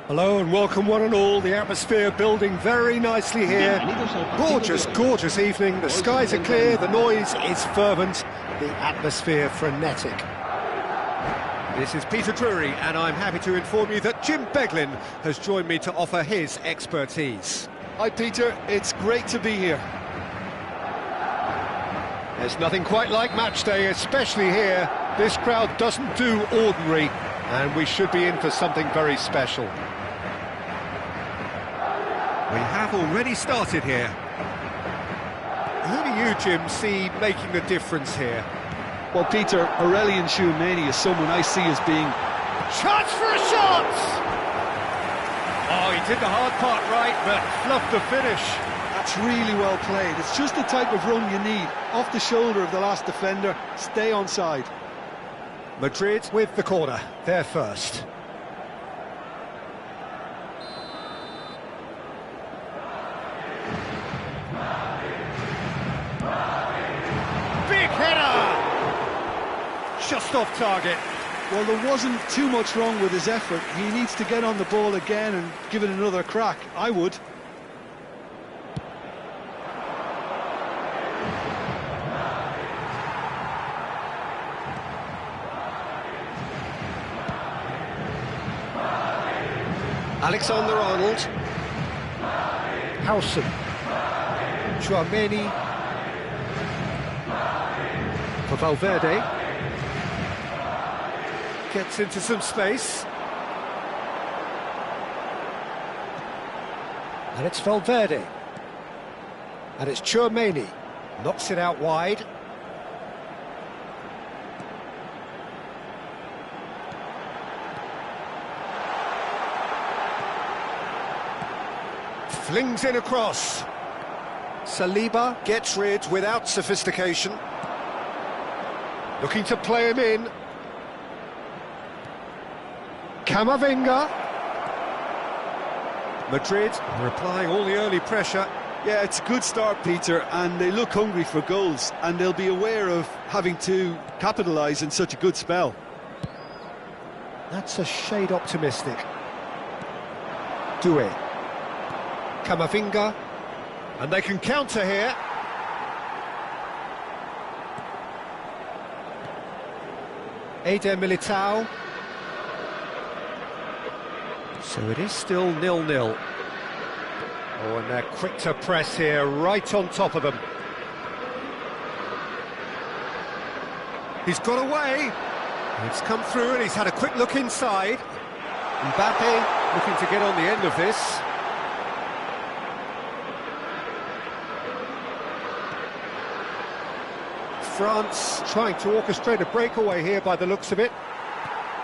Hello and welcome one and all, the atmosphere building very nicely here. Gorgeous, gorgeous evening, the skies are clear, the noise is fervent, the atmosphere frenetic. This is Peter Drury and I'm happy to inform you that Jim Beglin has joined me to offer his expertise. Hi Peter, it's great to be here. There's nothing quite like match day, especially here. This crowd doesn't do ordinary and we should be in for something very special. We have already started here. Who do you, Jim, see making the difference here? Well, Peter, Aurelien Tchouameni is someone I see as being... Chance for a shot! Oh, he did the hard part right, but fluffed the finish. That's really well played. It's just the type of run you need. Off the shoulder of the last defender, stay onside. Madrid with the corner, they're first. Big header! Just off target. Well, there wasn't too much wrong with his effort. He needs to get on the ball again and give it another crack. I would. Alexander-Arnold, Howson, Tchouameni, for Valverde, gets into some space, and it's Valverde, and it's Tchouameni, knocks it out wide. Flings in across. Saliba gets rid without sophistication. Looking to play him in. Camavinga. Madrid are applying all the early pressure. Yeah, it's a good start, Peter, and they look hungry for goals, and they'll be aware of having to capitalise in such a good spell. That's a shade optimistic. Doué. Camavinga, and they can counter here. Eder Militao. So it is still 0-0. Oh, and they're quick to press here, right on top of them. He's got away. It's come through and he's had a quick look inside. Mbappe looking to get on the end of this. France trying to orchestrate a breakaway here by the looks of it.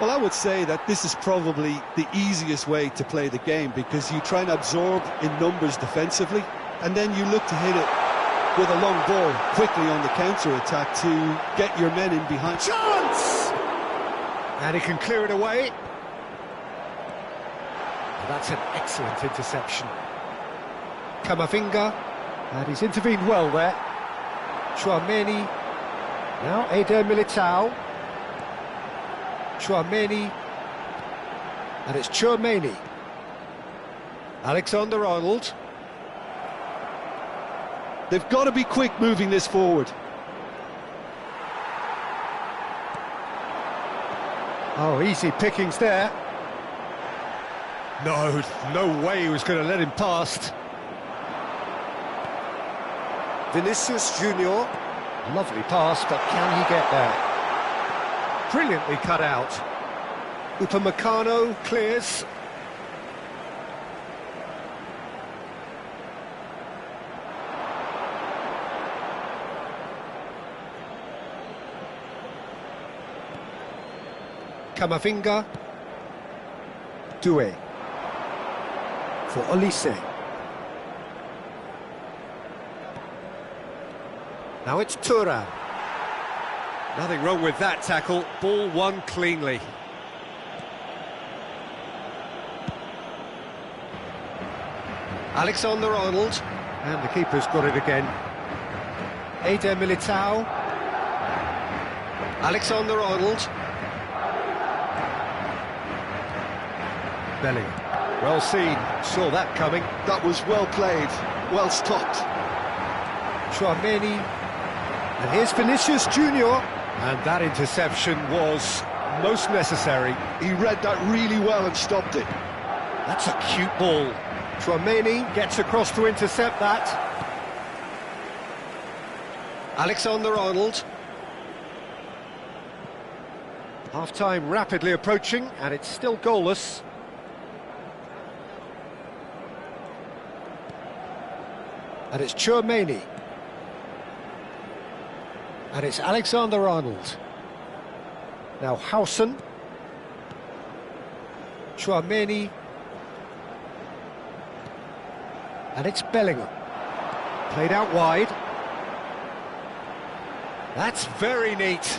Well, I would say that this is probably the easiest way to play the game, because you try and absorb in numbers defensively, and then you look to hit it with a long ball quickly on the counter-attack to get your men in behind. Chance! And he can clear it away. Well, that's an excellent interception. Camavinga, and he's intervened well there. Tchouameni. Now Eder Militao. Tchouameni. And it's Tchouaméni. Alexander-Arnold. They've got to be quick moving this forward. Oh, easy pickings there. No way he was going to let him past. Vinicius Junior. Lovely pass, but can he get there? Brilliantly cut out. Upamecano clears. Camavinga. Doué. For Olise. Now it's Thuram. Nothing wrong with that tackle. Ball won cleanly. Alexander-Arnold. And the keeper's got it again. Eder Militao. Alexander-Arnold. Bellingham. Well seen. Saw that coming. That was well played, well stopped. Tchouaméni. And here's Vinicius Junior. And that interception was most necessary. He read that really well and stopped it. That's a cute ball. Tchouaméni gets across to intercept that. Alexander-Arnold. Half-time rapidly approaching, and it's still goalless. And it's Tchouaméni. And it's Alexander-Arnold. Now Howson. Tchouaméni. And it's Bellingham. Played out wide. That's very neat.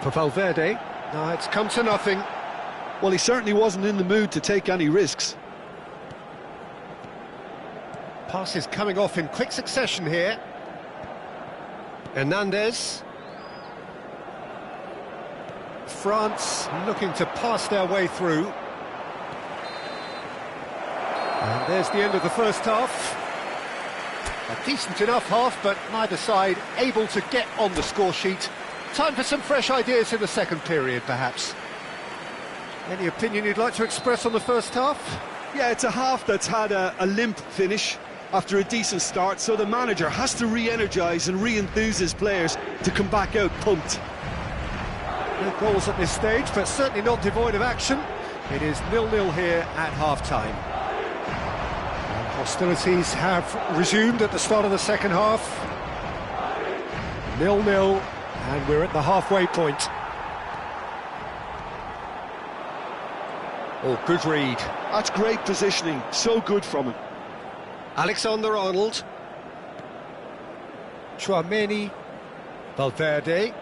For Valverde. No, it's come to nothing. Well, he certainly wasn't in the mood to take any risks. Passes coming off in quick succession here. Hernandez. France looking to pass their way through. And there's the end of the first half. A decent enough half, but neither side able to get on the score sheet. Time for some fresh ideas in the second period, perhaps. Any opinion you'd like to express on the first half? Yeah, it's a half that's had a limp finish after a decent start, so the manager has to re-energise and re-enthuse his players to come back out pumped. No goals at this stage, but certainly not devoid of action. It is 0-0 here at half-time. Hostilities have resumed at the start of the second half. 0-0, and we're at the halfway point. Oh, good read. That's great positioning, so good from him. Alexander-Arnold. Tchouaméni. Valverde.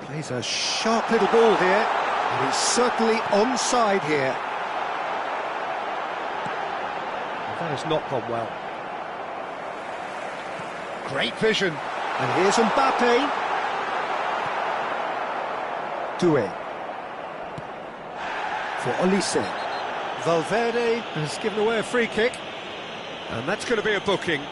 Plays a sharp little ball here, and he's certainly onside here. That has not gone well. Great vision. And here's Mbappe. Doué. For Olise. Valverde has given away a free kick. And that's going to be a booking.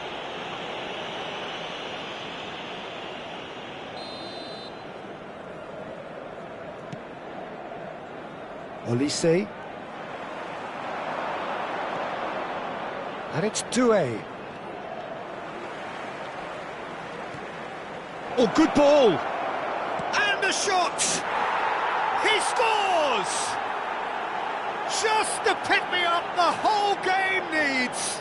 Olise. And it's Doué. Oh, good ball! And a shot! He scores! Just the pick-me-up the whole game needs!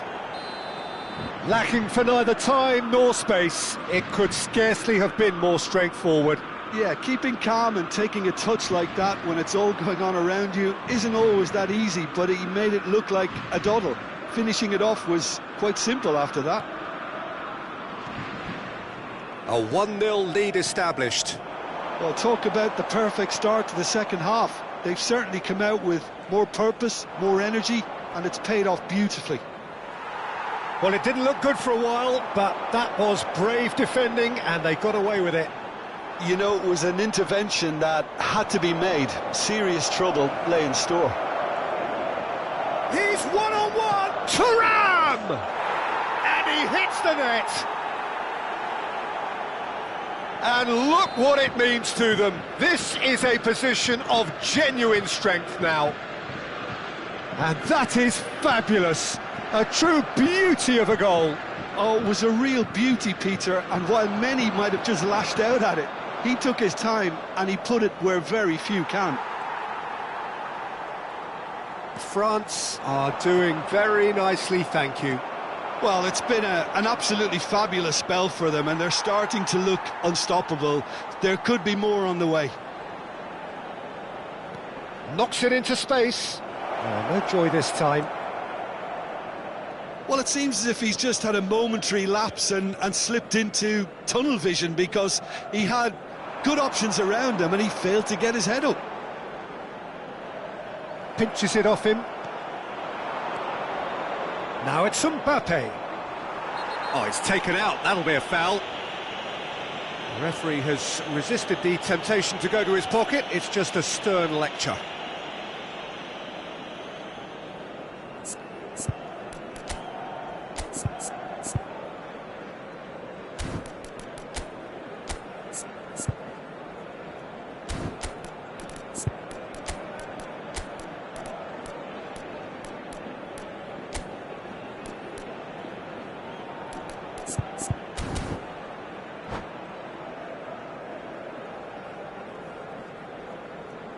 Lacking for neither time nor space, it could scarcely have been more straightforward. Yeah, keeping calm and taking a touch like that when it's all going on around you isn't always that easy, but he made it look like a doddle. Finishing it off was quite simple after that. A 1-0 lead established. Well, talk about the perfect start to the second half. They've certainly come out with more purpose, more energy, and it's paid off beautifully. Well, it didn't look good for a while, but that was brave defending, and they got away with it. You know, it was an intervention that had to be made. Serious trouble lay in store. one-on-one. Thuram! And he hits the net. And look what it means to them. This is a position of genuine strength now. And that is fabulous. A true beauty of a goal. Oh, it was a real beauty, Peter, and while many might have just lashed out at it, he took his time and he put it where very few can. France are doing very nicely, thank you. Well, it's been an absolutely fabulous spell for them, and they're starting to look unstoppable. There could be more on the way. Knocks it into space. Oh, no joy this time. Well, it seems as if he's just had a momentary lapse and slipped into tunnel vision, because he had good options around him and he failed to get his head up. Pinches it off him. Now it's Mbappe. Oh, it's taken out. That'll be a foul. The referee has resisted the temptation to go to his pocket. It's just a stern lecture.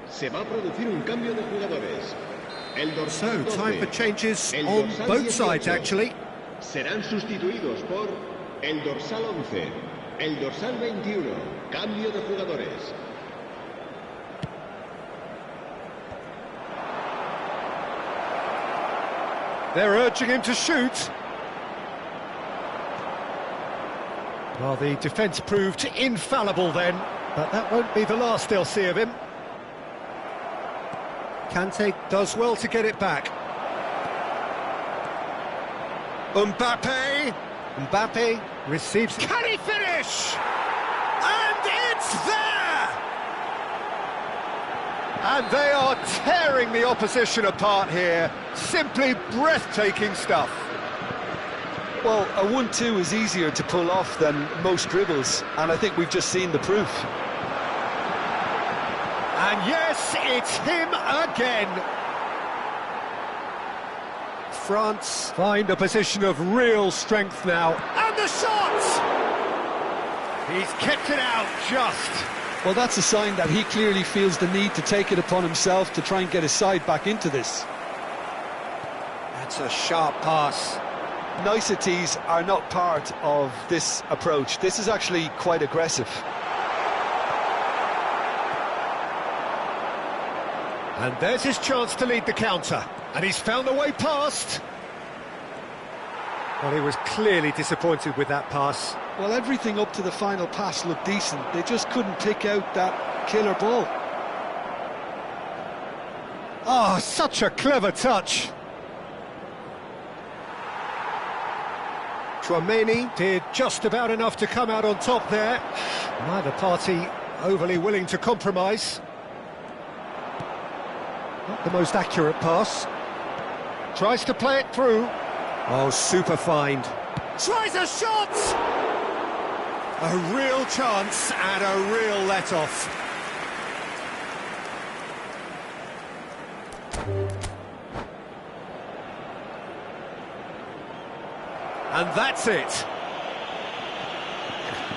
Se va a producir un cambio de jugadores. El So, dorsal time 12, for changes el on dorsal both sides, 18, actually. serán sustituidos por el dorsal 11, el dorsal 21. Cambio de jugadores. They're urging him to shoot. Well, the defence proved infallible then, but that won't be the last they'll see of him. Kante does well to get it back. Mbappe receives... Can he finish? And it's there! And they are tearing the opposition apart here. Simply breathtaking stuff. Well, a 1-2 is easier to pull off than most dribbles, and I think we've just seen the proof. And yes, it's him again. France find a position of real strength now. And the shot! He's kept it out just. Well, that's a sign that he clearly feels the need to take it upon himself to try and get his side back into this. That's a sharp pass. Niceties are not part of this approach. This is actually quite aggressive. And there's his chance to lead the counter. And he's found a way past. Well, he was clearly disappointed with that pass. Well, everything up to the final pass looked decent. They just couldn't pick out that killer ball. Oh, such a clever touch. Tchouaméni did just about enough to come out on top there. Neither party overly willing to compromise. Not the most accurate pass. Tries to play it through. Oh, super find. Tries a shot! A real chance and a real let-off. And that's it.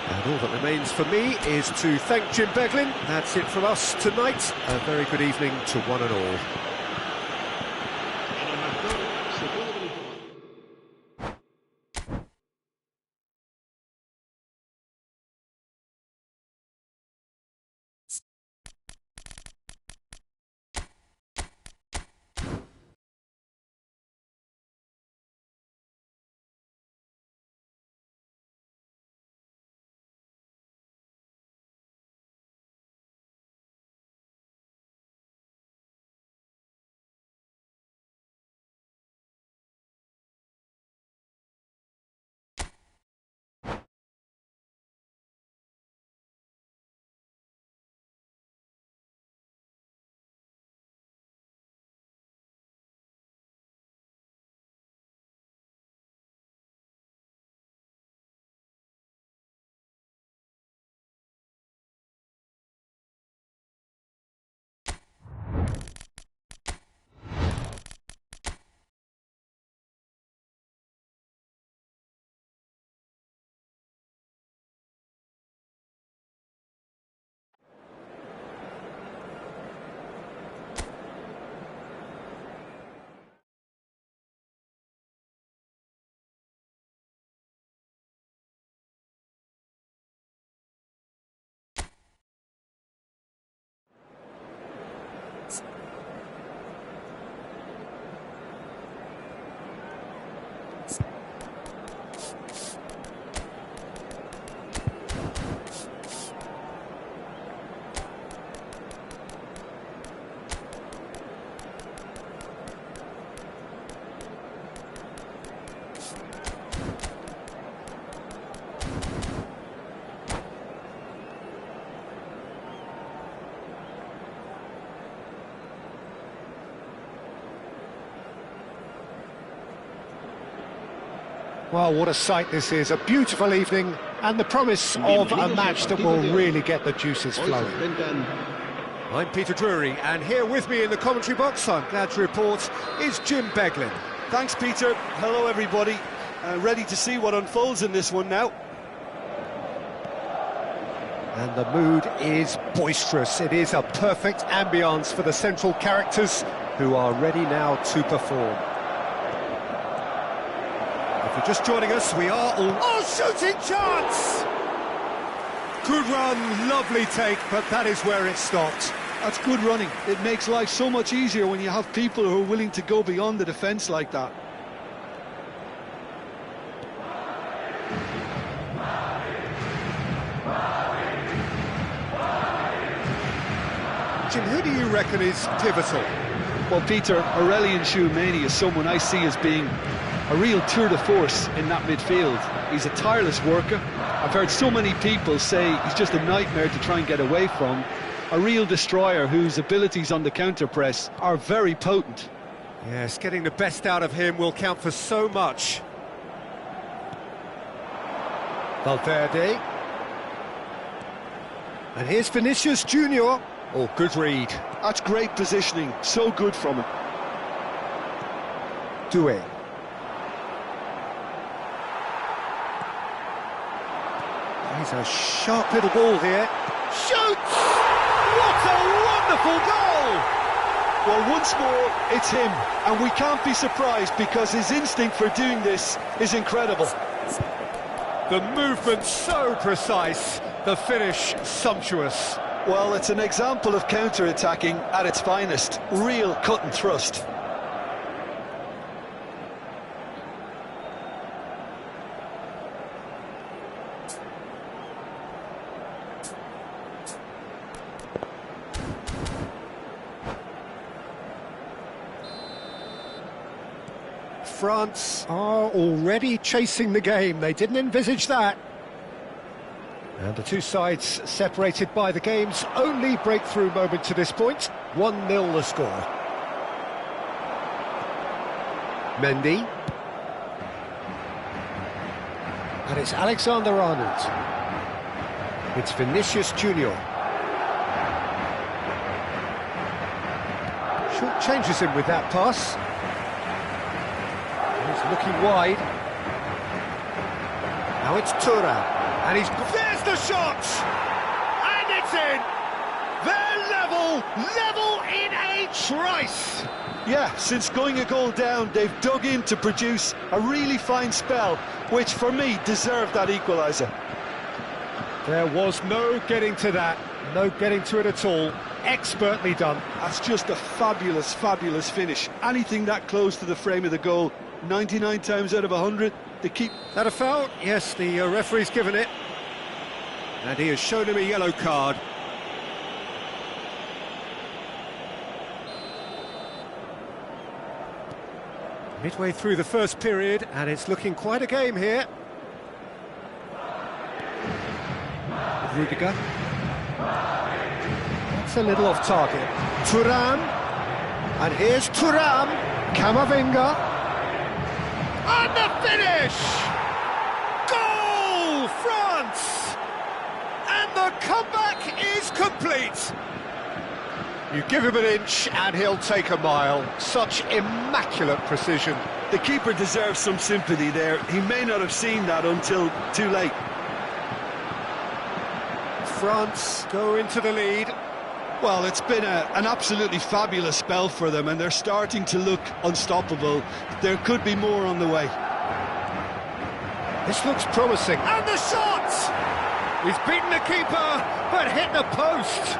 And all that remains for me is to thank Jim Beglin. That's it from us tonight. A very good evening to one and all. Well, what a sight this is, a beautiful evening, and the promise of a match that will really get the juices flowing. I'm Peter Drury, and here with me in the commentary box, I'm glad to report, is Jim Beglin. Thanks, Peter. Hello, everybody. Ready to see what unfolds in this one now. And the mood is boisterous. It is a perfect ambience for the central characters who are ready now to perform. If you're just joining us, we are all... Oh, shooting chance! Good run, lovely take, but that is where it stopped. That's good running. It makes life so much easier when you have people who are willing to go beyond the defence like that. Jim, who do you reckon is pivotal? Well, Peter, Aurelien Tchouameni is someone I see as being a real tour de force in that midfield. He's a tireless worker. I've heard so many people say he's just a nightmare to try and get away from. A real destroyer whose abilities on the counter-press are very potent. Yes, getting the best out of him will count for so much. Valverde. And here's Vinicius Junior. Oh, good read. That's great positioning, so good from him. Doué. He's a sharp little ball here. Shoots! What a wonderful goal! Well, once more, it's him, and we can't be surprised because his instinct for doing this is incredible. The movement so precise, the finish sumptuous. Well, it's an example of counter-attacking at its finest. Real cut and thrust. France are already chasing the game. They didn't envisage that. And the two sides separated by the game's only breakthrough moment to this point. 1-0 the score. Mendy. And it's Alexander-Arnold. It's Vinicius Junior. Short changes him with that pass. He's looking wide. Now it's Thuram. And there's the shot! And it's in! They're level in a trice! Yeah, since going a goal down, they've dug in to produce a really fine spell, which for me deserved that equaliser. There was no getting to that, no getting to it at all. Expertly done. That's just a fabulous, fabulous finish. Anything that close to the frame of the goal, 99 times out of 100, they keep... That a foul? Yes, the referee's given it. And he has shown him a yellow card. Midway through the first period, and it's looking quite a game here. Rudiger. That's a little off target. Thuram. And here's Thuram. Camavinga. And the finish! Goal, France! And the comeback is complete. You give him an inch and he'll take a mile. Such immaculate precision. The keeper deserves some sympathy there. He may not have seen that until too late. France go into the lead. Well, it's been an absolutely fabulous spell for them, and they're starting to look unstoppable. There could be more on the way. This looks promising. And the shot! He's beaten the keeper, but hit the post.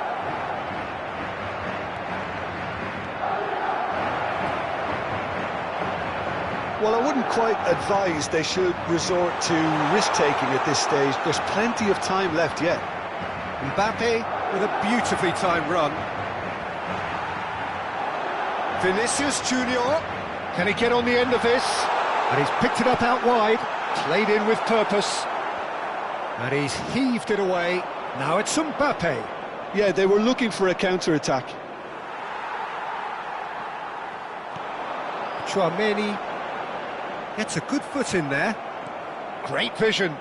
Well, I wouldn't quite advise they should resort to risk-taking at this stage. There's plenty of time left yet. Mbappe with a beautifully timed run. Vinicius Junior. Can he get on the end of this? And he's picked it up out wide. Played in with purpose. And he's heaved it away. Now it's Mbappe. Yeah, they were looking for a counter-attack. Tchouameni gets a good foot in there. Great vision.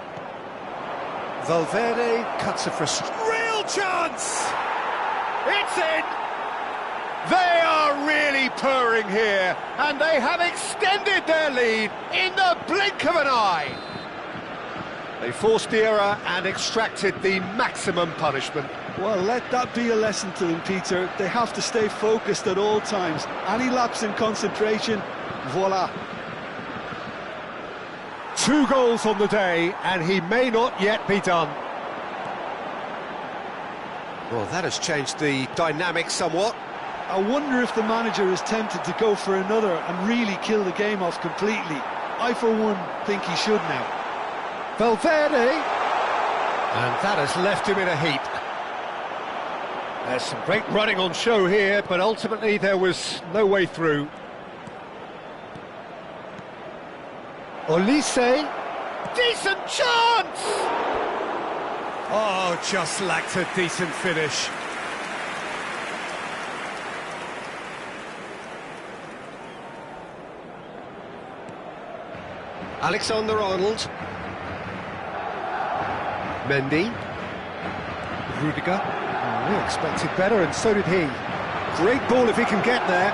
Valverde cuts it for a real chance! It's in! They are really purring here, and they have extended their lead in the blink of an eye. They forced the error and extracted the maximum punishment. Well, let that be a lesson to them, Peter. They have to stay focused at all times. Any lapse in concentration, voila. 2 goals on the day, and he may not yet be done. Well, that has changed the dynamic somewhat. I wonder if the manager is tempted to go for another and really kill the game off completely. I, for one, think he should now. Valverde, and that has left him in a heap. There's some great running on show here, but ultimately there was no way through. Olise, decent chance! Oh, just lacked a decent finish. Alexander-Arnold. Mendy. Rudiger. Oh, we expected better, and so did he. Great ball if he can get there.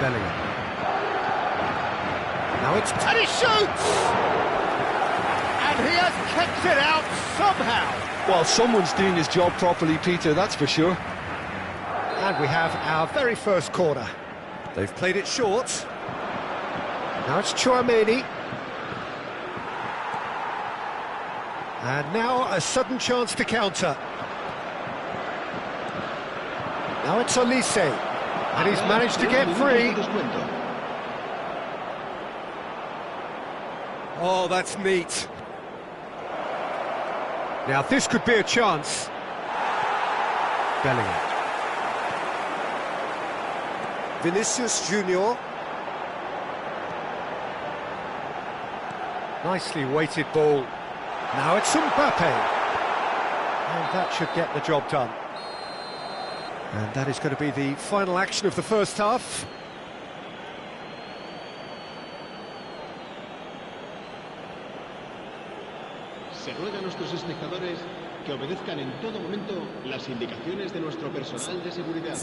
Bellingham. Now it's... and he shoots! And he has kept it out somehow. Well, someone's doing his job properly, Peter, that's for sure. And we have our very first corner. They've played it short. Now it's Tchouaméni. And now a sudden chance to counter. Now it's Olise. And he's managed to get free. Oh, that's neat. Now this could be a chance. Bellingham. Vinicius Junior. Nicely weighted ball. Now it's Mbappe. And that should get the job done. And that is going to be the final action of the first half. Se ruega a nuestros espectadores que obedezcan en todo momento las indicaciones de nuestro personal de seguridad.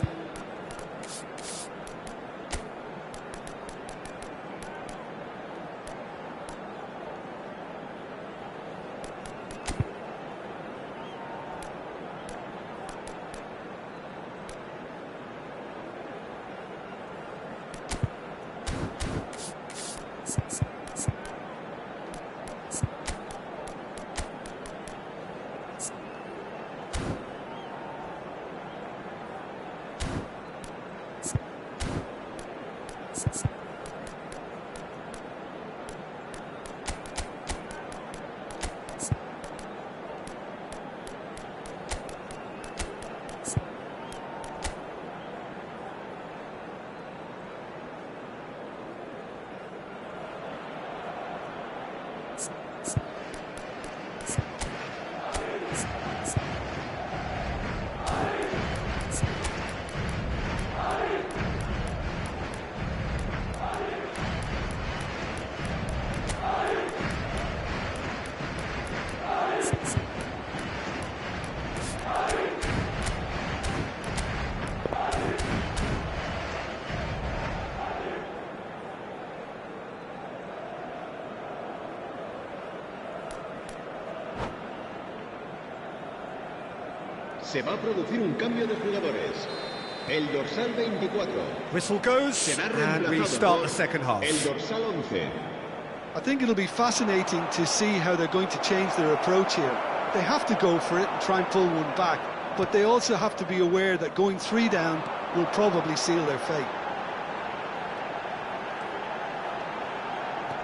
Se va a producir un cambio de jugadores. El dorsal 24. Whistle goes, and we start the second half. El dorsal 11. I think it'll be fascinating to see how they're going to change their approach here. They have to go for it and try and pull one back, but they also have to be aware that going 3 down will probably seal their fate.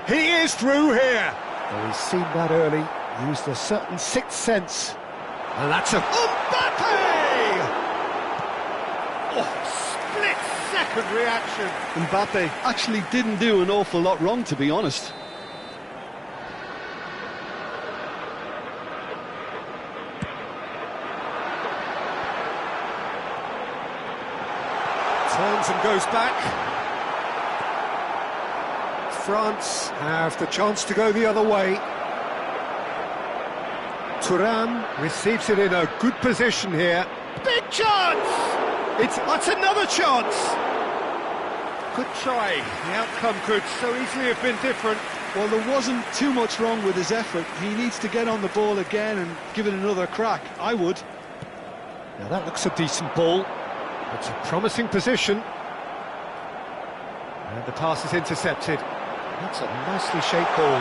He is through here. Well, he's seen that early, used a certain sixth sense. And that's a... Mbappe! Oh, split-second reaction. Mbappe actually didn't do an awful lot wrong, to be honest. Turns and goes back. France have the chance to go the other way. Thuram receives it in a good position here. Big chance! That's another chance! Good try. The outcome could so easily have been different. Well, there wasn't too much wrong with his effort. He needs to get on the ball again and give it another crack. I would. Now that looks a decent ball. It's a promising position. And the pass is intercepted. That's a nicely shaped ball.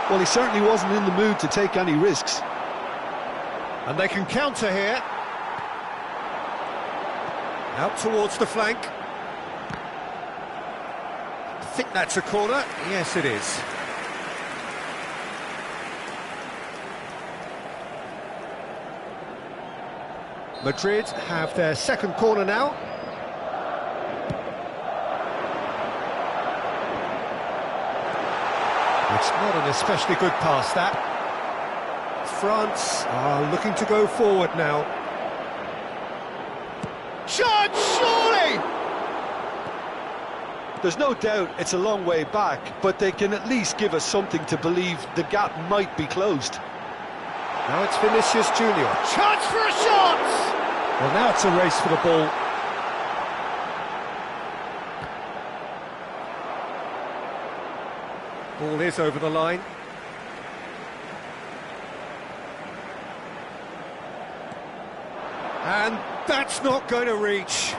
Well, he certainly wasn't in the mood to take any risks. And they can counter here. Out towards the flank. I think that's a corner. Yes, it is. Madrid have their second corner now. It's not an especially good pass, that. France are looking to go forward now. Shot, surely! There's no doubt it's a long way back, but they can at least give us something to believe the gap might be closed. Now it's Vinicius Junior. Chance for a shot! Well, now it's a race for the ball. Ball is over the line. And that's not going to reach.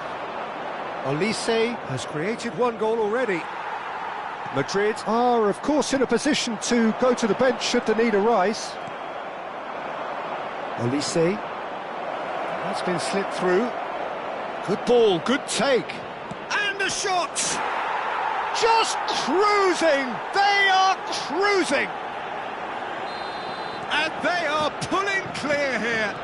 Olise has created one goal already. Madrid are, of course, in a position to go to the bench should the need arise. Olise. That's been slipped through. Good ball, good take. And a shot! Just cruising! They are cruising! And they are pulling clear here.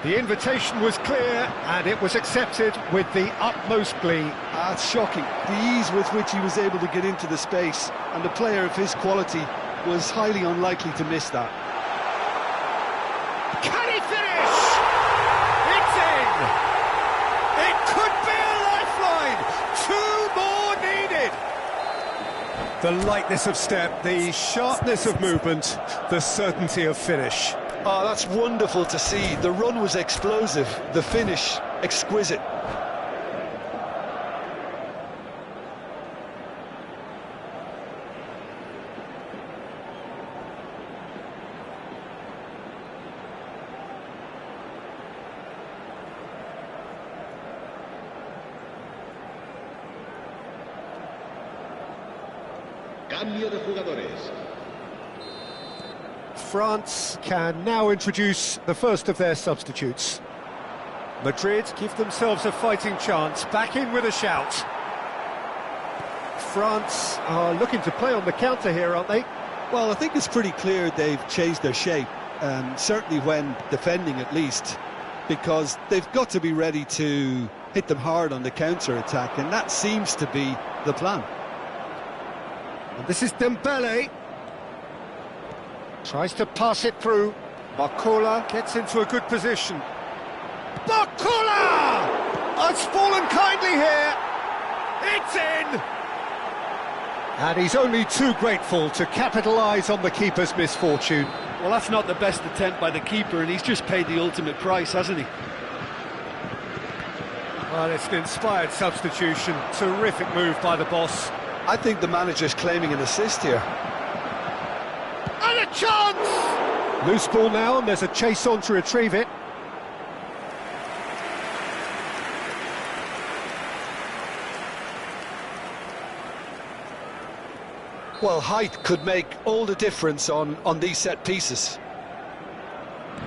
The invitation was clear, and it was accepted with the utmost glee. That's shocking. The ease with which he was able to get into the space, and a player of his quality was highly unlikely to miss that. Can he finish? It's in! It could be a lifeline! Two more needed! The lightness of step, the sharpness of movement, the certainty of finish. Oh, that's wonderful to see. The run was explosive, the finish exquisite. Cambio de jugadores. France can now introduce the first of their substitutes. Madrid give themselves a fighting chance, back in with a shout. France are looking to play on the counter here, aren't they? Well, I think it's pretty clear they've changed their shape, certainly when defending at least, because they've got to be ready to hit them hard on the counter-attack, and that seems to be the plan. And this is Dembele. Tries to pass it through. Barcola gets into a good position. Barcola! Has fallen kindly here. It's in! And he's only too grateful to capitalise on the keeper's misfortune. Well, that's not the best attempt by the keeper, and he's just paid the ultimate price, hasn't he? Well, it's an inspired substitution. Terrific move by the boss. I think the manager's claiming an assist here. And a chance! Loose ball now, and there's a chase on to retrieve it. Well, height could make all the difference on these set pieces.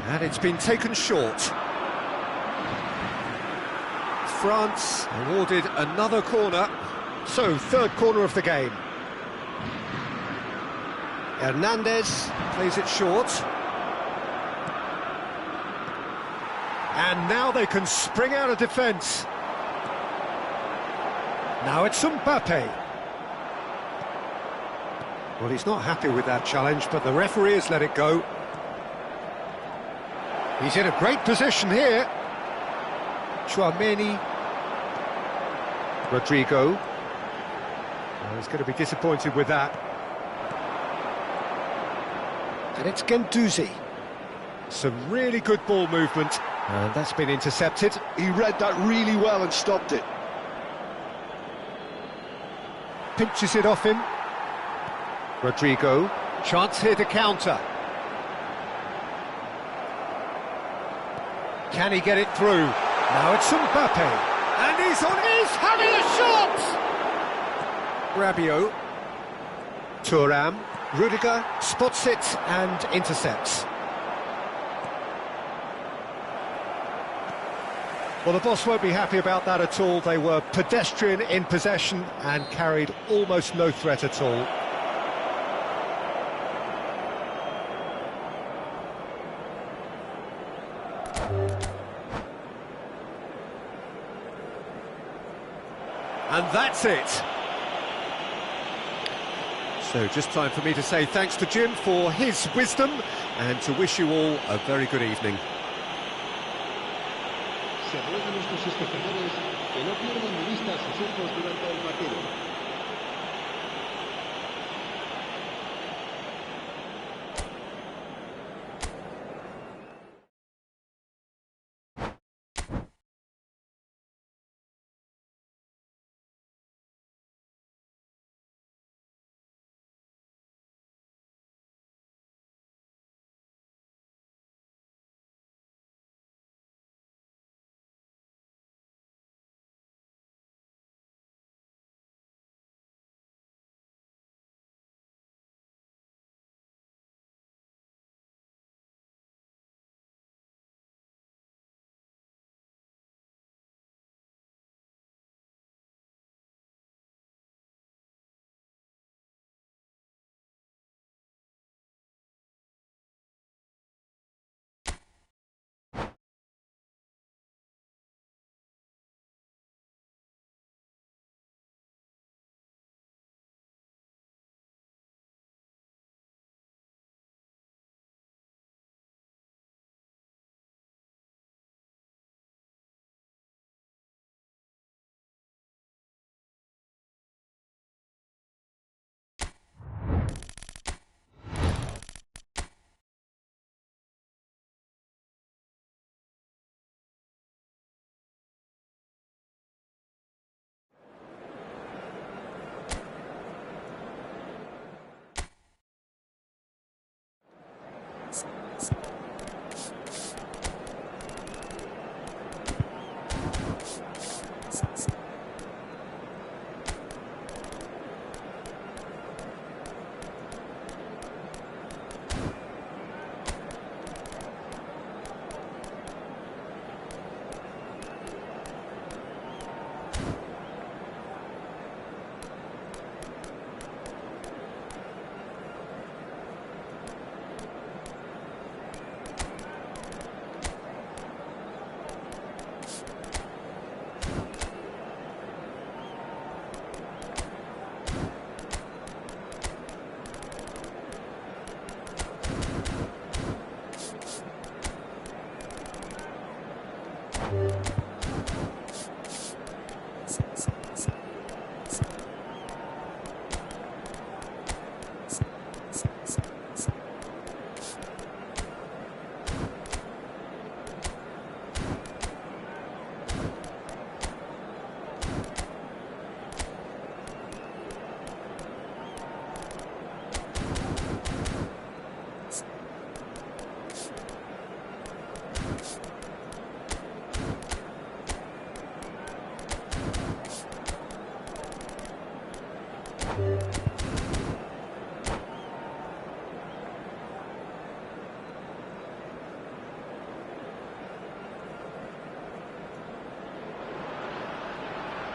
And it's been taken short. France awarded another corner. So, third corner of the game. Hernandez plays it short. And now they can spring out of defence. Now it's Mbappe. Well, he's not happy with that challenge, but the referee has let it go. He's in a great position here. Tchouaméni. Rodrigo. Oh, he's going to be disappointed with that. And it's Guendouzi. Some really good ball movement, and that's been intercepted. He read that really well and stopped it. Pinches it off him. Rodrigo, chance here to counter. Can he get it through? Now it's Mbappe, and he's having a shot! Rabiot, Thuram, Rudiger spots it and intercepts. Well, the boss won't be happy about that at all. They were pedestrian in possession and carried almost no threat at all. And that's it. So just time for me to say thanks to Jim for his wisdom and to wish you all a very good evening. Se ruega a nuestros espectadores que no pierdan de vista sus ojos durante el partido.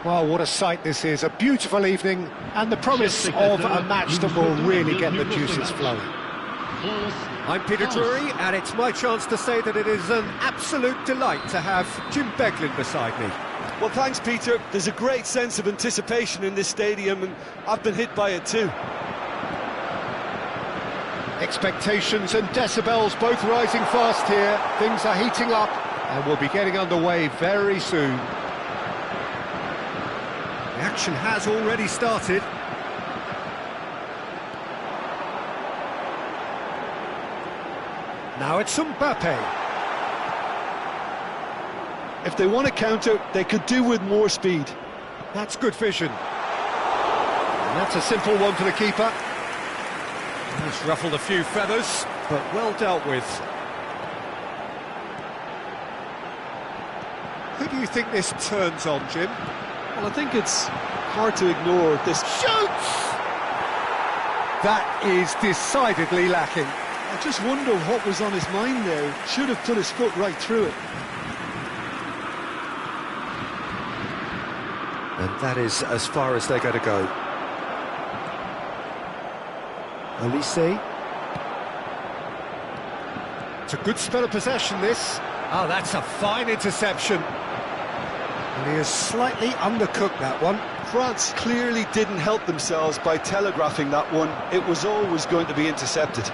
Well, what a sight this is. A beautiful evening and the promise of a match that will really get the juices flowing. I'm Peter Drury, and it's my chance to say that it is an absolute delight to have Jim Beglin beside me. Well, thanks, Peter. There's a great sense of anticipation in this stadium, and I've been hit by it too. Expectations and decibels both rising fast here. Things are heating up, and we'll be getting underway very soon. The action has already started. Now it's Mbappe. If they want to counter, they could do with more speed. That's good vision. And that's a simple one for the keeper. He's ruffled a few feathers, but well dealt with. Who do you think this turns on, Jim? Well, I think it's hard to ignore this. Shoots! That is decidedly lacking. I just wonder what was on his mind there. Should have put his foot right through it. And that is as far as they're going to go. Olise. It's a good spell of possession, this. Oh, that's a fine interception. And he has slightly undercooked that one. France clearly didn't help themselves by telegraphing that one. It was always going to be intercepted.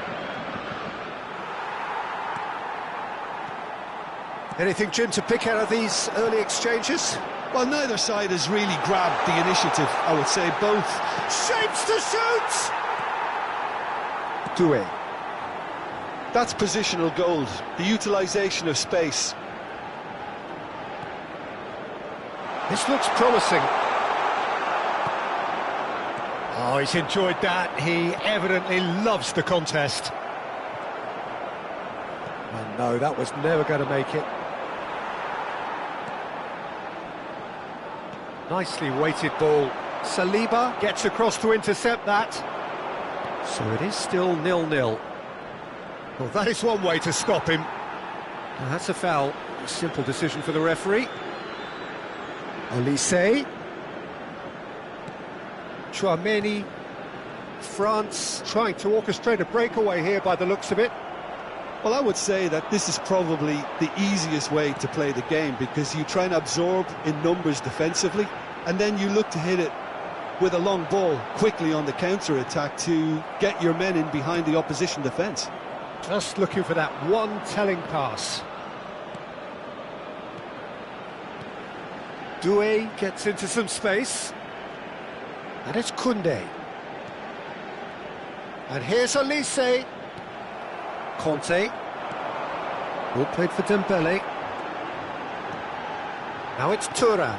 Anything, Jim, to pick out of these early exchanges? Well, neither side has really grabbed the initiative, I would say. Both. Shapes to shoot! Doué. That's positional gold, the utilisation of space. This looks promising. Oh, he's enjoyed that. He evidently loves the contest. Oh, no, that was never going to make it. Nicely weighted ball. Saliba gets across to intercept that. So it is still 0-0. Well, that is one way to stop him. Now, that's a foul. A simple decision for the referee. Olise. Tchouameni. France trying to orchestrate a breakaway here by the looks of it. Well, I would say that this is probably the easiest way to play the game, because you try and absorb in numbers defensively, and then you look to hit it with a long ball quickly on the counter-attack to get your men in behind the opposition defence. Just looking for that one telling pass. Doué gets into some space. And it's Koundé. And here's Olise. Conte. All played for Dembele. Now it's Thuram.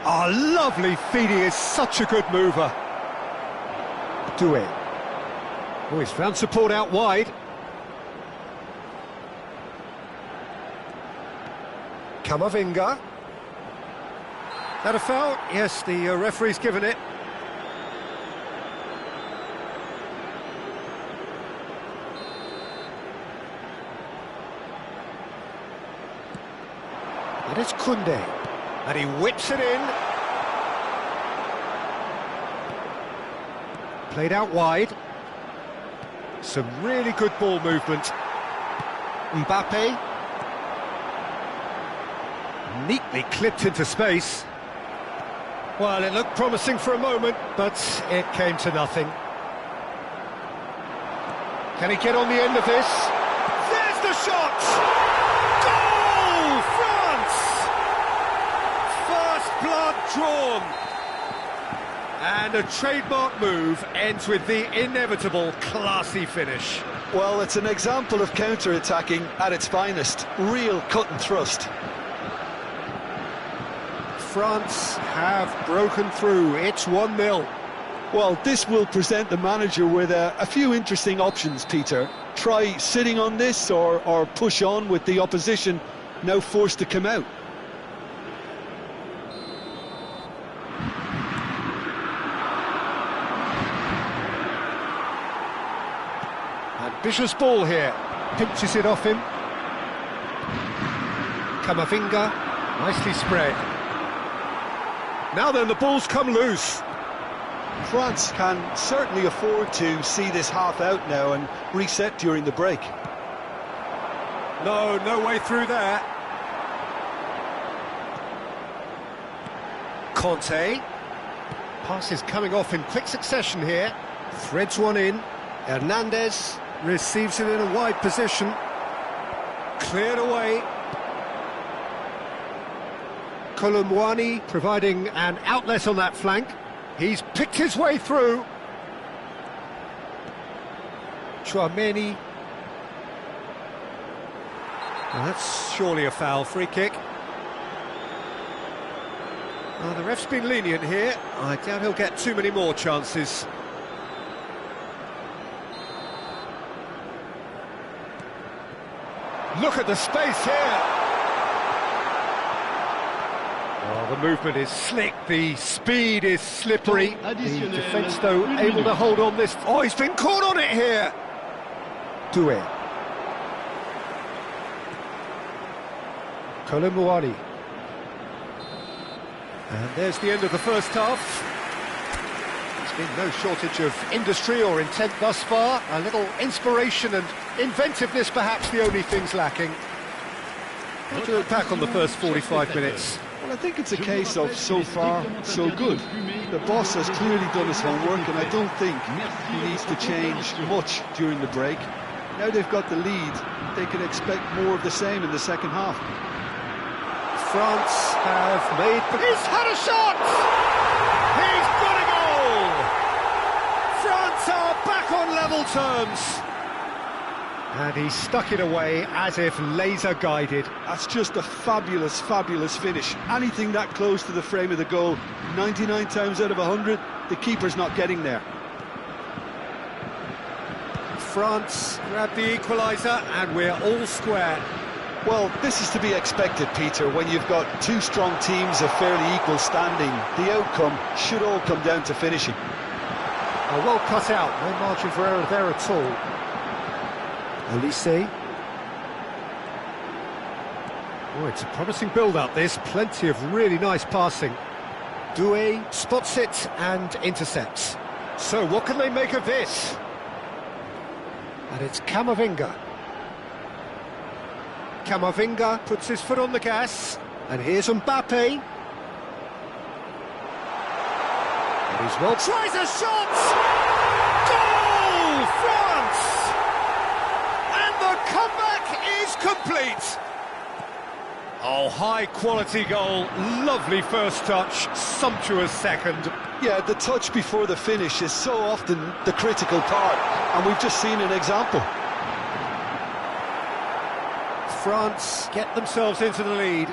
Oh, lovely feed. He is such a good mover. Doué. Oh, he's found support out wide. Camavinga. That a foul? Yes, the referee's given it. And it's Koundé. And he whips it in. Played out wide. Some really good ball movement. Mbappe. Neatly clipped into space. Well, it looked promising for a moment, but it came to nothing. Can he get on the end of this? There's the shot! Goal! France! First blood drawn. And a trademark move ends with the inevitable classy finish. Well, it's an example of counter-attacking at its finest. Real cut and thrust. France have broken through. It's 1-0. Well, this will present the manager with a few interesting options, Peter. Try sitting on this or push on with the opposition now forced to come out. Ambitious ball here. Pinches it off him. Camavinga. Nicely spread. Now then, the ball's come loose. France can certainly afford to see this half out now and reset during the break. No way through there. Conte. Pass is coming off in quick succession here. Threads one in. Hernandez receives it in a wide position. Cleared away. Colomwani providing an outlet on that flank. He's picked his way through. Chouameni. Well, that's surely a foul. Free kick. Well, the ref's been lenient here. I doubt he'll get too many more chances. Look at the space here. Oh, the movement is slick, the speed is slippery. The defence, though, able to hold on this. Oh, he's been caught on it here. Doué. Koulibaly. And there's the end of the first half. There's been no shortage of industry or intent thus far. A little inspiration and inventiveness, perhaps the only things lacking. How do you look back on the first 45 minutes? Well, I think it's a case of so far, so good. The boss has clearly done his homework, and I don't think he needs to change much during the break. Now they've got the lead, they can expect more of the same in the second half. France have made... He's had a shot! He's got a goal! France are back on level terms. And he stuck it away as if laser-guided. That's just a fabulous, fabulous finish. Anything that close to the frame of the goal, 99 times out of 100, the keeper's not getting there. France grab the equaliser, and we're all square. Well, this is to be expected, Peter. When you've got two strong teams of fairly equal standing, the outcome should all come down to finishing. Oh, well cut out, no margin for error there at all. Olise. Oh, it's a promising build-up, this. Plenty of really nice passing. Doué spots it and intercepts. So, what can they make of this? And it's Camavinga. Camavinga puts his foot on the gas, and here's Mbappe. And he's well... Tries a shot! Goal! France! And the comeback is complete! Oh, high-quality goal, lovely first touch, sumptuous second. Yeah, the touch before the finish is so often the critical part, and we've just seen an example. France get themselves into the lead.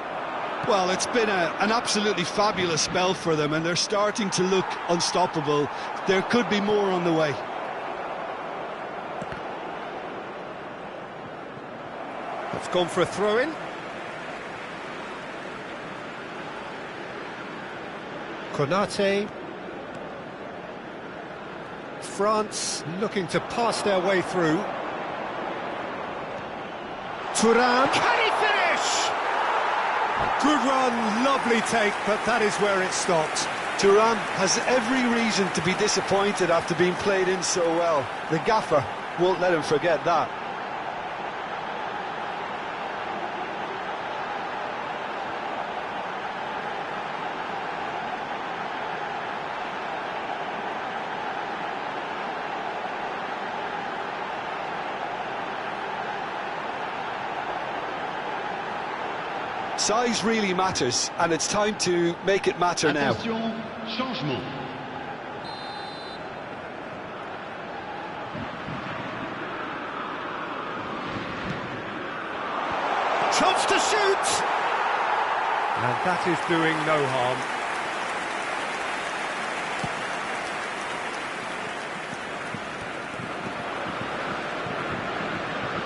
Well, it's been an absolutely fabulous spell for them, and they're starting to look unstoppable. There could be more on the way. It's gone for a throw-in. Konate. France looking to pass their way through. Thuram, can he finish? Good run, lovely take, but that is where it stopped. Thuram has every reason to be disappointed after being played in so well. The gaffer won't let him forget that. Size really matters, and it's time to make it matter now. Changement. Chance to shoot! And that is doing no harm.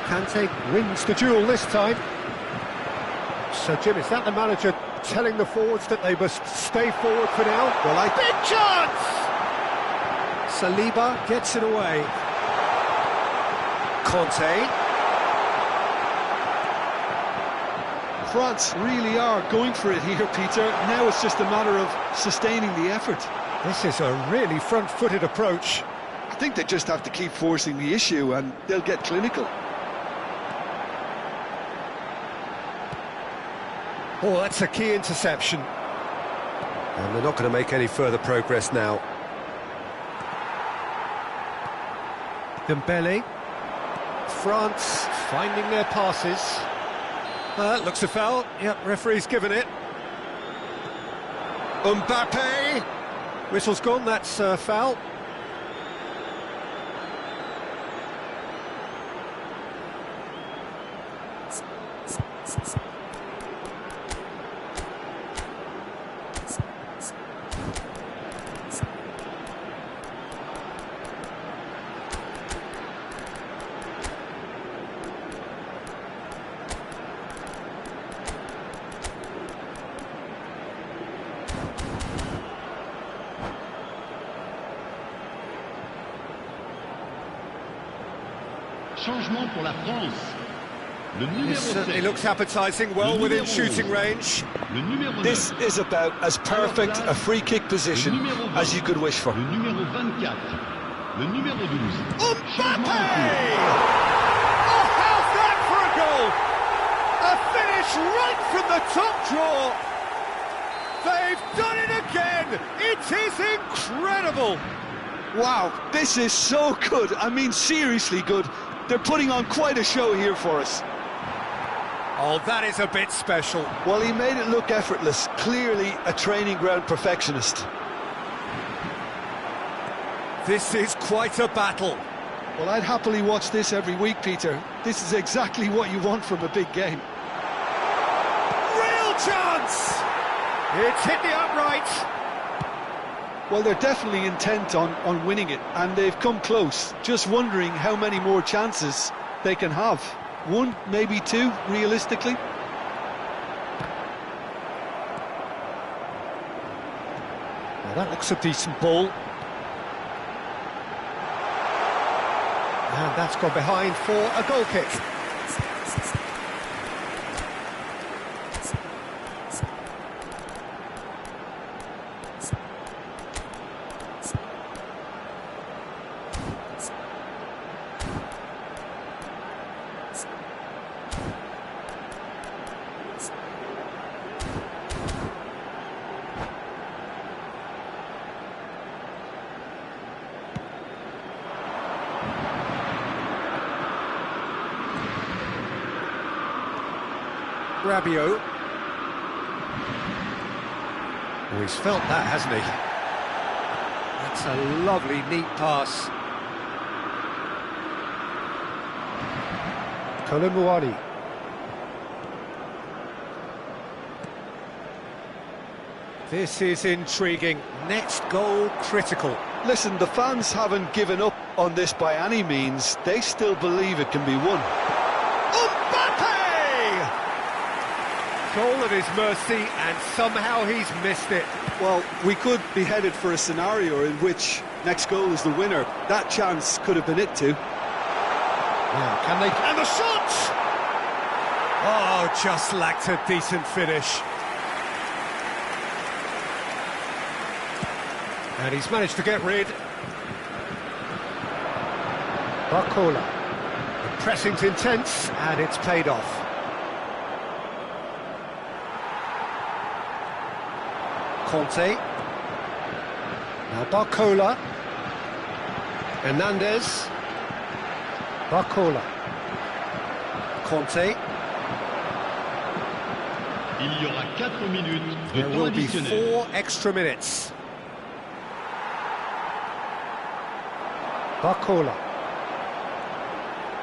Kante wins the duel this time. So, Jim, is that the manager telling the forwards that they must stay forward for now? Well, big chance! Saliba gets it away. Conte. France really are going for it here, Peter. Now it's just a matter of sustaining the effort. This is a really front-footed approach. I think they just have to keep forcing the issue, and they'll get clinical. Oh, that's a key interception. And they're not going to make any further progress now. Dembele. France finding their passes. Looks a foul. Yep, referee's given it. Mbappe. Whistle's gone, that's a foul. Changement pour la France. Le numéro This certainly 7. looks appetising, well within shooting range. Le numéro 9. This is about as perfect a free kick position as you could wish for. Le numéro 24. Le numéro 12. Mbappe! Oh, how's that for a goal? A finish right from the top draw. They've done it again. It is incredible. Wow, this is so good. I mean, seriously good. They're putting on quite a show here for us. Oh, that is a bit special. Well, he made it look effortless. Clearly a training ground perfectionist. This is quite a battle. Well, I'd happily watch this every week, Peter. This is exactly what you want from a big game. Real chance! It's hit the upright. Well, they're definitely intent on winning it, and they've come close. Just wondering how many more chances they can have. One, maybe two, realistically. Well, that looks a decent ball. And that's gone behind for a goal kick. Rabiot. Oh, he's felt that, hasn't he? That's a lovely, neat pass. Colin Muani. This is intriguing. Next goal critical. Listen, the fans haven't given up on this by any means. They still believe it can be won. Goal at his mercy, and somehow he's missed it. Well, we could be headed for a scenario in which next goal is the winner. That chance could have been it too. Yeah, can they? And the shot! Oh, just lacked a decent finish. And he's managed to get rid. Barcola. The pressing's intense, and it's paid off. Conte. Now Barcola. Hernandez. Barcola. Conte. Il y aura 4 minutes de There temps will be additionnel. 4 extra minutes. Barcola.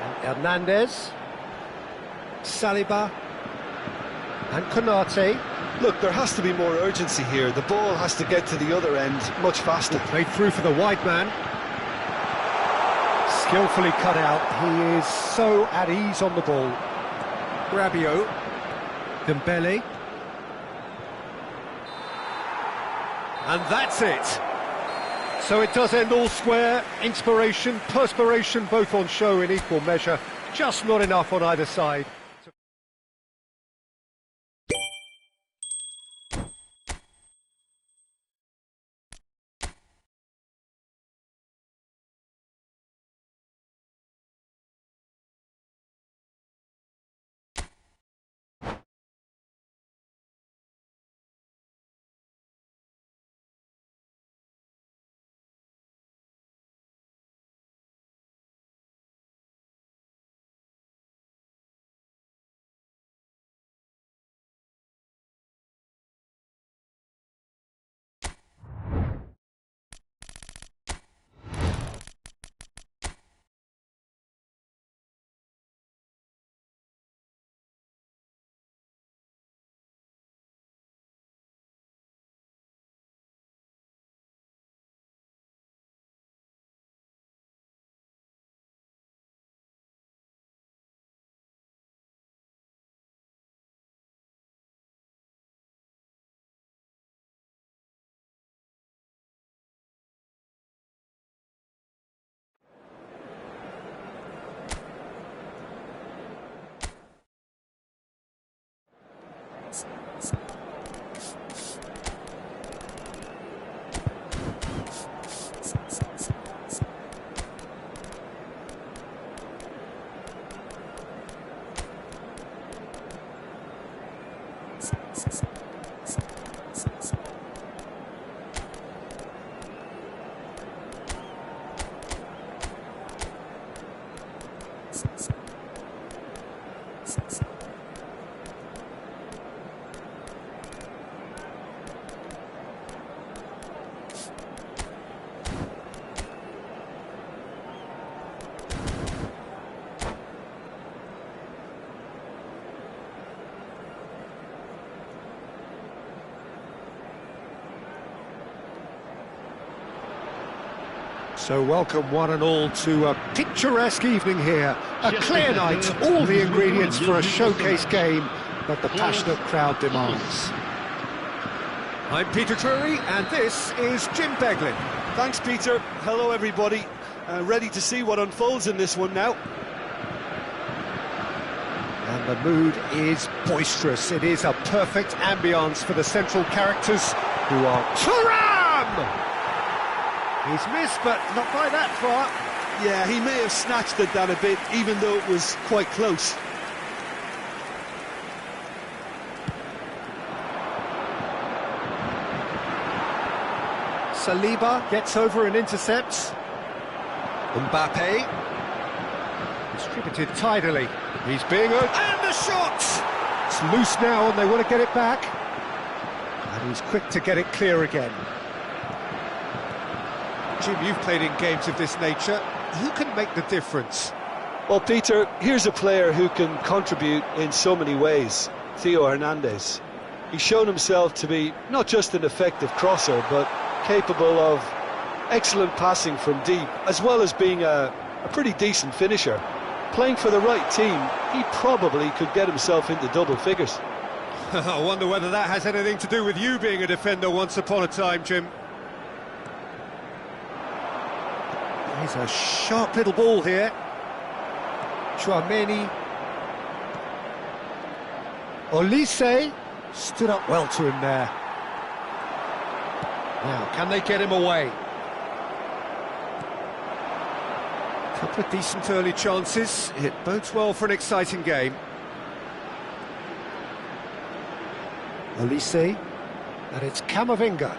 And Hernandez. Saliba. And Konate. Look, there has to be more urgency here. The ball has to get to the other end much faster. Played through for the wide man. Skillfully cut out. He is so at ease on the ball. Rabiot. Dembele. And that's it. So it does end all square. Inspiration, perspiration, both on show in equal measure. Just not enough on either side. So welcome one and all to a picturesque evening here, a clear night, all the ingredients for a showcase game that the passionate crowd demands. I'm Peter Drury and this is Jim Beglin. Thanks, Peter. Hello, everybody. Ready to see what unfolds in this one now. And the mood is boisterous. It is a perfect ambience for the central characters who are Thuram! He's missed, but not by that far. Yeah, he may have snatched at that a bit, even though it was quite close. Saliba gets over and intercepts. Mbappe. Distributed tidily. He's being urged. And the shot! It's loose now and they want to get it back. And he's quick to get it clear again. Jim, you've played in games of this nature. Who can make the difference? Well, Peter, here's a player who can contribute in so many ways. Theo Hernandez. He's shown himself to be not just an effective crosser, but capable of excellent passing from deep, as well as being a pretty decent finisher. Playing for the right team, he probably could get himself into double figures. I wonder whether that has anything to do with you being a defender once upon a time, Jim. Here's a sharp little ball here. Tchouaméni. Olise stood up well to him there. Now, can they get him away? Couple of decent early chances. It bodes well for an exciting game. Olise. And it's Camavinga.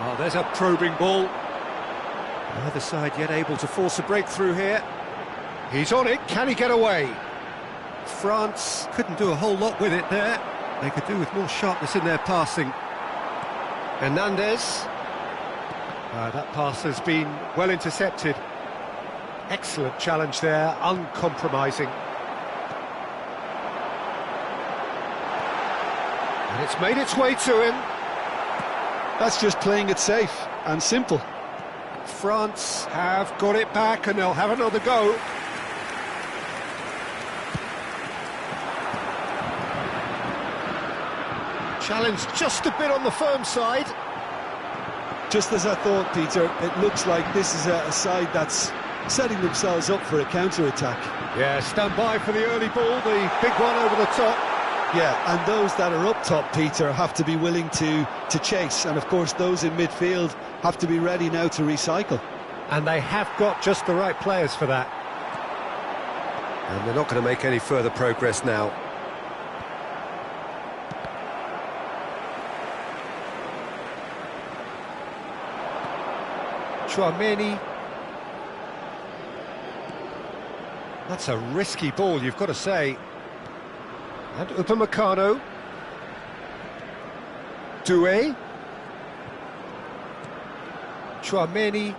Oh, there's a probing ball. The other side yet able to force a breakthrough here. He's on it, can he get away? France couldn't do a whole lot with it there. They could do with more sharpness in their passing. Hernandez. That pass has been well intercepted. Excellent challenge there, uncompromising. And it's made its way to him. That's just playing it safe and simple. France have got it back and they'll have another go. Challenge just a bit on the firm side. Just as I thought, Peter, it looks like this is a side that's setting themselves up for a counter-attack. Yeah, stand by for the early ball, the big one over the top. Yeah, and those that are up top, Peter, have to be willing to chase. And, of course, those in midfield have to be ready now to recycle. And they have got just the right players for that. And they're not going to make any further progress now. Tchouaméni. That's a risky ball, you've got to say. And Upamecano. Doué. Tchouaméni.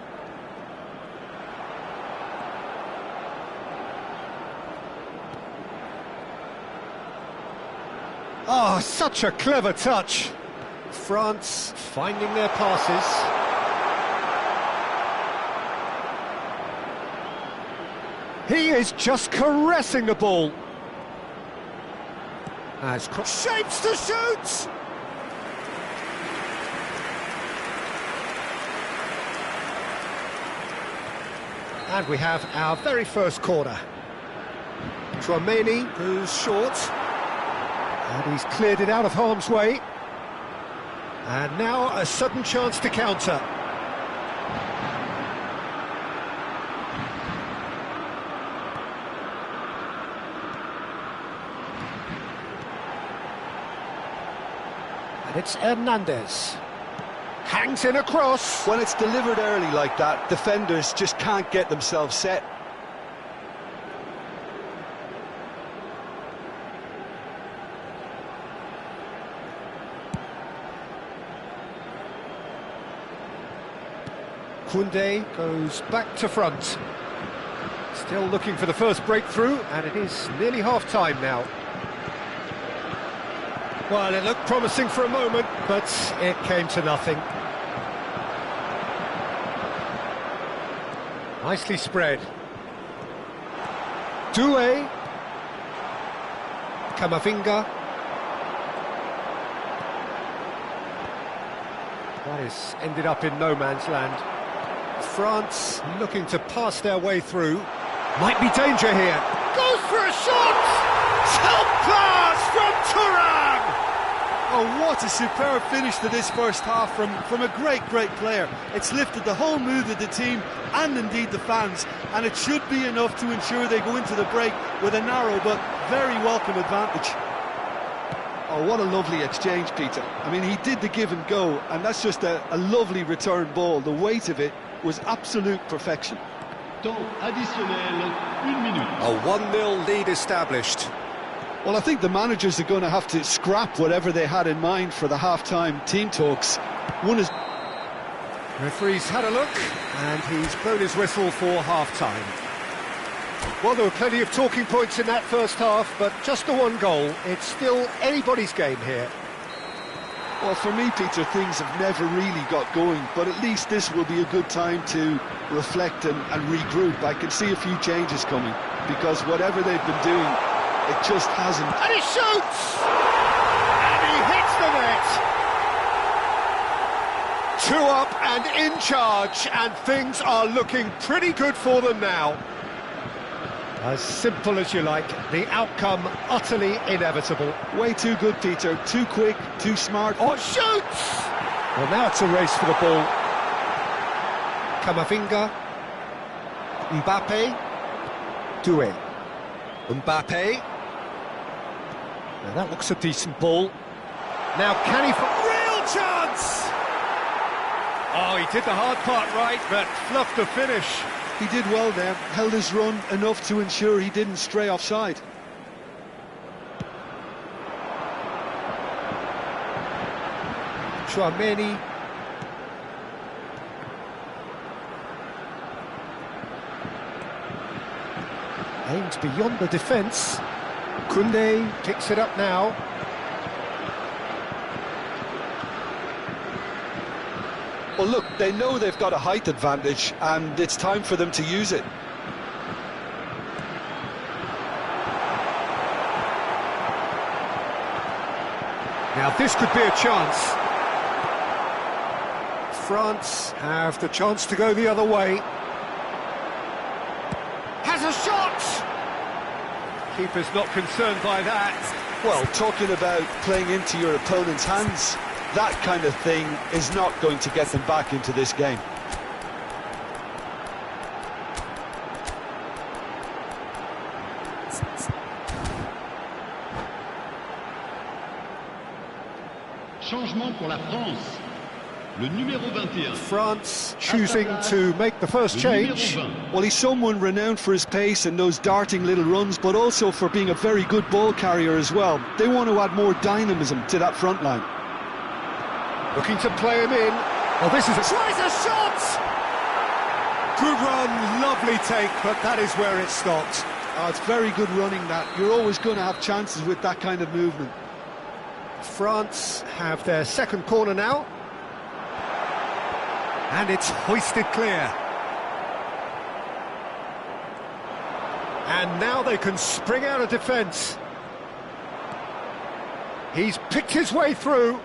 Oh, such a clever touch. France finding their passes. He is just caressing the ball. As shapes to shoot! And we have our very first corner. Tchouaméni, who's short. And he's cleared it out of harm's way. And now a sudden chance to counter. And it's Hernandez. Hangs in a cross. When it's delivered early like that, defenders just can't get themselves set. Koundé goes back to front. Still looking for the first breakthrough, and it is nearly half-time now. Well, it looked promising for a moment, but it came to nothing. Nicely spread. Doué. Camavinga. That has ended up in no man's land. France looking to pass their way through. Might be danger here. Goes for a shot! Top pass from Thuram! Oh, what a superb finish to this first half from a great player. It's lifted the whole mood of the team and indeed the fans, and it should be enough to ensure they go into the break with a narrow but very welcome advantage. Oh, what a lovely exchange, Peter. I mean, he did the give and go, and that's just a lovely return ball. The weight of it was absolute perfection. Temps additionnel, 1 minute. A 1-0 lead established. Well, I think the managers are going to have to scrap whatever they had in mind for the half-time team talks. One is... Referee's had a look, and he's blown his whistle for half-time. Well, there were plenty of talking points in that first half, but just the one goal. It's still anybody's game here. Well, for me, Peter, things have never really got going, but at least this will be a good time to reflect and regroup. I can see a few changes coming, because whatever they've been doing, it just hasn't. And he shoots! And he hits the net! 2 up and in charge, and things are looking pretty good for them now. As simple as you like, the outcome utterly inevitable. Way too good, Peter. Too quick, too smart. Oh, shoots! Well, now it's a race for the ball. Camavinga. Mbappe. Doué. Mbappe. Now that looks a decent ball. Now can he... Real chance! Oh, he did the hard part right, but fluffed the finish. He did well there, held his run enough to ensure he didn't stray offside. Tchouaméni. Aimed beyond the defence. Koundé picks it up now. Well, look, they know they've got a height advantage, and it's time for them to use it. Now this could be a chance. France have the chance to go the other way. Has a shot! Keeper's not concerned by that. Well, talking about playing into your opponent's hands, that kind of thing is not going to get them back into this game. Changement pour la France. Le numéro 21. France choosing to make the first change. Well, he's someone renowned for his pace and those darting little runs, but also for being a very good ball carrier as well. They want to add more dynamism to that front line. Looking to play him in. Oh, this is a... Tries a shot! Good run, lovely take, but that is where it stopped. Oh, it's very good running, that. You're always going to have chances with that kind of movement. France have their second corner now. And it's hoisted clear. And now they can spring out of defence. He's picked his way through.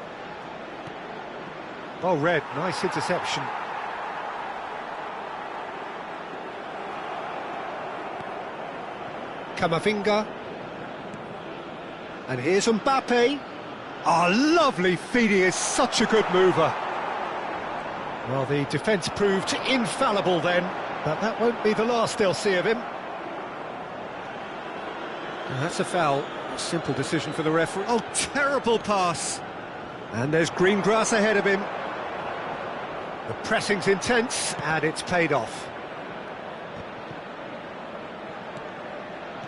Oh, Red, nice interception. Camavinga. And here's Mbappe. Oh, lovely feed, he is such a good mover. Well, the defence proved infallible then, but that won't be the last they'll see of him. And that's a foul. Simple decision for the referee. Oh, terrible pass. And there's green grass ahead of him. The pressing's intense, and it's paid off.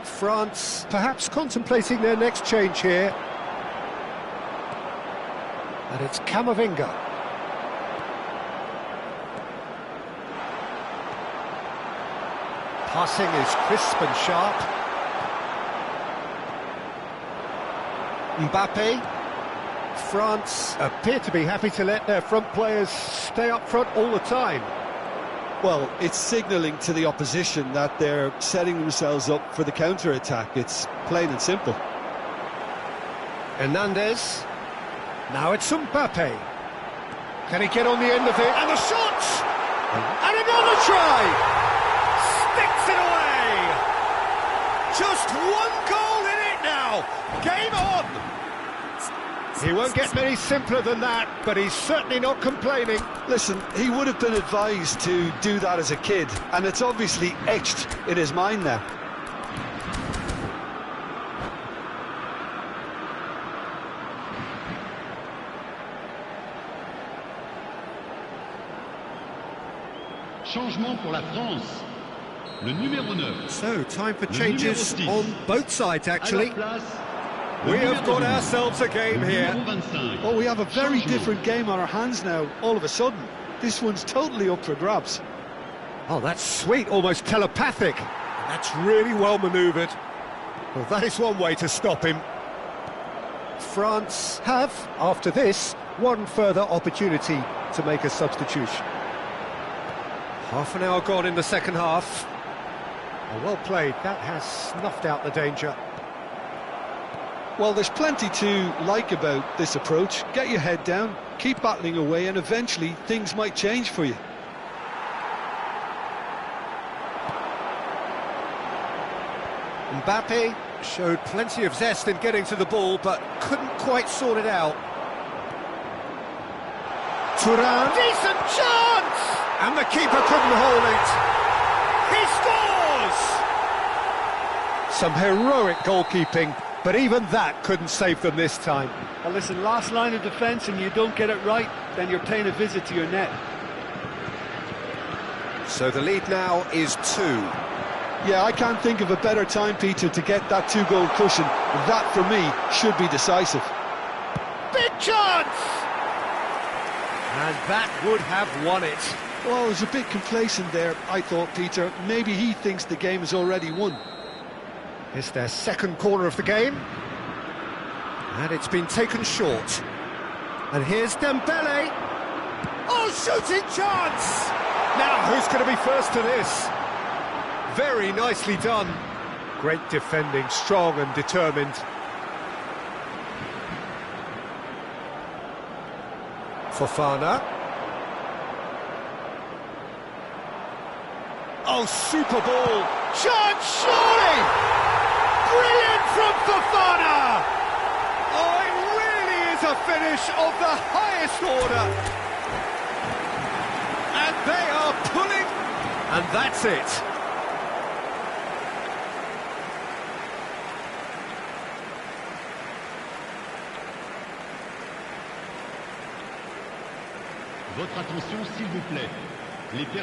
France perhaps contemplating their next change here. And it's Camavinga. Passing is crisp and sharp. Mbappe. France appear to be happy to let their front players stay up front all the time. Well, it's signalling to the opposition that they're setting themselves up for the counter-attack. It's plain and simple. Hernandez. Now it's Mbappe. Can he get on the end of it? And the shot! And another try! Sticks it away! Just one goal in it now! Game on! He won't get many simpler than that, but he's certainly not complaining. Listen, he would have been advised to do that as a kid, and it's obviously etched in his mind now. Changement pour la France. Le numéro 9. So, time for changes on both sides, actually. Place, We have got ourselves a game here. Oh, we have a very different game on our hands now, all of a sudden. This one's totally up for grabs. Oh, that's sweet, almost telepathic. That's really well manoeuvred. Well, that is one way to stop him. France have, after this, one further opportunity to make a substitution. Half an hour gone in the second half. Oh, well played, that has snuffed out the danger. Well, there's plenty to like about this approach. Get your head down, keep battling away, and eventually things might change for you. Mbappe showed plenty of zest in getting to the ball, but couldn't quite sort it out. Thuram, decent chance! And the keeper couldn't hold it. He scores! Some heroic goalkeeping, but even that couldn't save them this time. Well, listen, last line of defence and you don't get it right, then you're paying a visit to your net. So the lead now is 2. Yeah, I can't think of a better time, Peter, to get that 2-goal cushion. That, for me, should be decisive. Big chance! And that would have won it. Well, I was a bit complacent there, I thought, Peter. Maybe he thinks the game is already won. It's their second corner of the game. And it's been taken short. And here's Dembele. Oh, shooting chance! Now, who's going to be first to this? Very nicely done. Great defending, strong and determined. Fofana. Oh, super ball. Chance, surely! Brilliant from Fofana! Oh, it really is a finish of the highest order. And they are pulling, and that's it. Votre attention, s'il vous plaît. Les personnes